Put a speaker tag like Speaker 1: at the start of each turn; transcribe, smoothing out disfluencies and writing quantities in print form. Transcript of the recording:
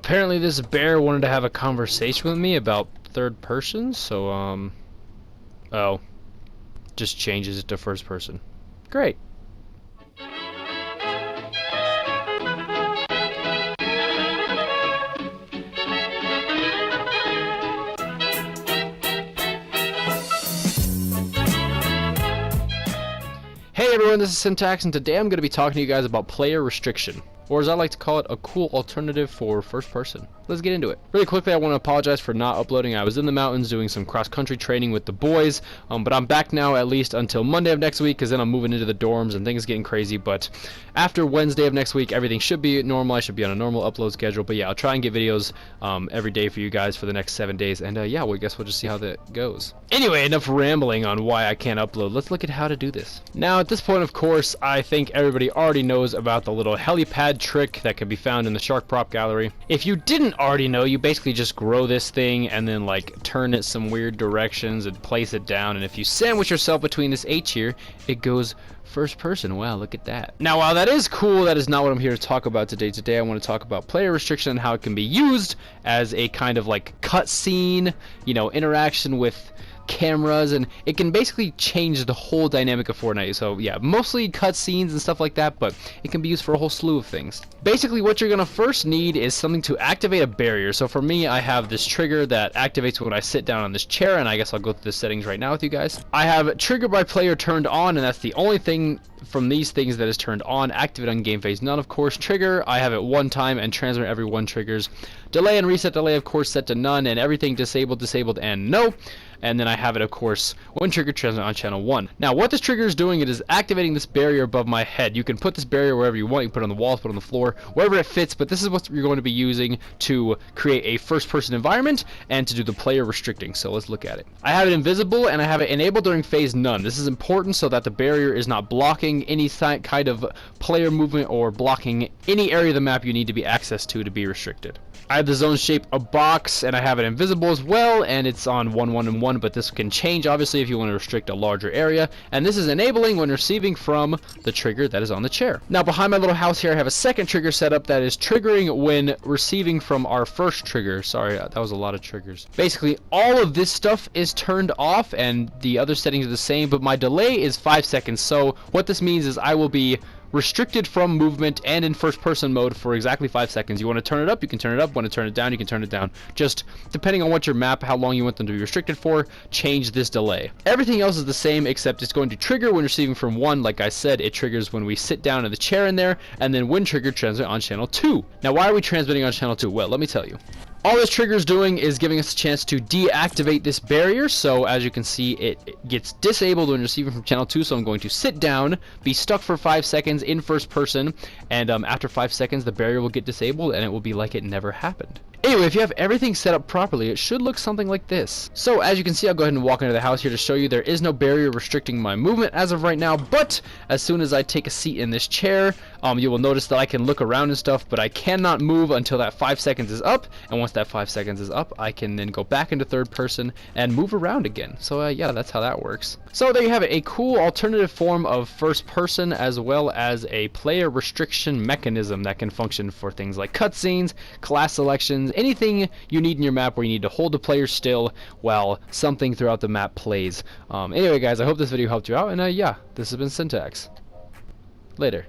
Speaker 1: Apparently this bear wanted to have a conversation with me about third person, so oh, just changes it to first person. Great. Hey everyone, this is Syntax, and today I'm going to be talking to you guys about player restriction, or as I like to call it, a cool alternative for first person. Let's get into it. Really quickly, I want to apologize for not uploading. I was in the mountains doing some cross-country training with the boys, but I'm back now at least until Monday of next week, because then I'm moving into the dorms and things getting crazy. But after Wednesday of next week, everything should be normal. I should be on a normal upload schedule. But yeah, I'll try and get videos every day for you guys for the next 7 days. And yeah, well, I guess we'll just see how that goes. Anyway, enough rambling on why I can't upload. Let's look at how to do this. Now, at this point, of course, I think everybody already knows about the little helipad trick that can be found in the shark prop gallery. If you didn't already know, you basically just grow this thing and then like turn it some weird directions and place it down, and if you sandwich yourself between this H here, it goes first person. Wow, look at that. Now, while that is cool, that is not what I'm here to talk about today. Today I want to talk about player restriction and how it can be used as a kind of like cutscene, you know, interaction with cameras, and it can basically change the whole dynamic of Fortnite. So yeah, mostly cutscenes and stuff like that, but it can be used for a whole slew of things. Basically, what you're gonna first need is something to activate a barrier. So for me, I have this trigger that activates when I sit down on this chair, and I guess I'll go through the settings right now with you guys. I have trigger by player turned on, and that's the only thing from these things that is turned on. Activate on game phase none, of course. Trigger, I have it one time and transmit every one triggers. Delay and reset delay, of course, set to none, and everything disabled, and no. And then I have it, of course, one trigger transmit on channel 1. Now, what this trigger is doing, it is activating this barrier above my head. You can put this barrier wherever you want. You can put it on the walls, put it on the floor, wherever it fits, but this is what you're going to be using to create a first-person environment and to do the player restricting. So let's look at it. I have it invisible, and I have it enabled during phase none. This is important so that the barrier is not blocking any kind of player movement or blocking any area of the map you need to be accessed to be restricted. I have the zone shape a box, and I have it invisible as well, and it's on 1, 1, and 1, but this can change obviously if you want to restrict a larger area, and this is enabling when receiving from the trigger that is on the chair. Now, behind my little house here, I have a second trigger set up that is triggering when receiving from our first trigger. Sorry, that was a lot of triggers. Basically, all of this stuff is turned off, and the other settings are the same, but my delay is 5 seconds, so what this means is I will be restricted from movement and in first person mode for exactly 5 seconds. You want to turn it up, you can turn it up. Want to turn it down, you can turn it down. Just depending on what your map, how long you want them to be restricted for, change this delay. Everything else is the same, except it's going to trigger when receiving from 1. Like I said, it triggers when we sit down in the chair in there, and then when triggered, transmit on channel 2. Now, why are we transmitting on channel 2? Well, let me tell you. All this trigger is doing is giving us a chance to deactivate this barrier. So as you can see, it gets disabled when receiving from channel 2. So I'm going to sit down, be stuck for 5 seconds in first person, and after 5 seconds the barrier will get disabled and it will be like it never happened. Anyway, if you have everything set up properly, it should look something like this. So as you can see, I'll go ahead and walk into the house here to show you there is no barrier restricting my movement as of right now, but as soon as I take a seat in this chair, you will notice that I can look around and stuff, but I cannot move until that 5 seconds is up, and once that 5 seconds is up, I can then go back into third person and move around again. So yeah, that's how that works. So there you have it, a cool alternative form of first person as well as a player restriction mechanism that can function for things like cutscenes, class selections, anything you need in your map where you need to hold the player still while something throughout the map plays. Anyway guys, I hope this video helped you out, and yeah, this has been Syntax. Later.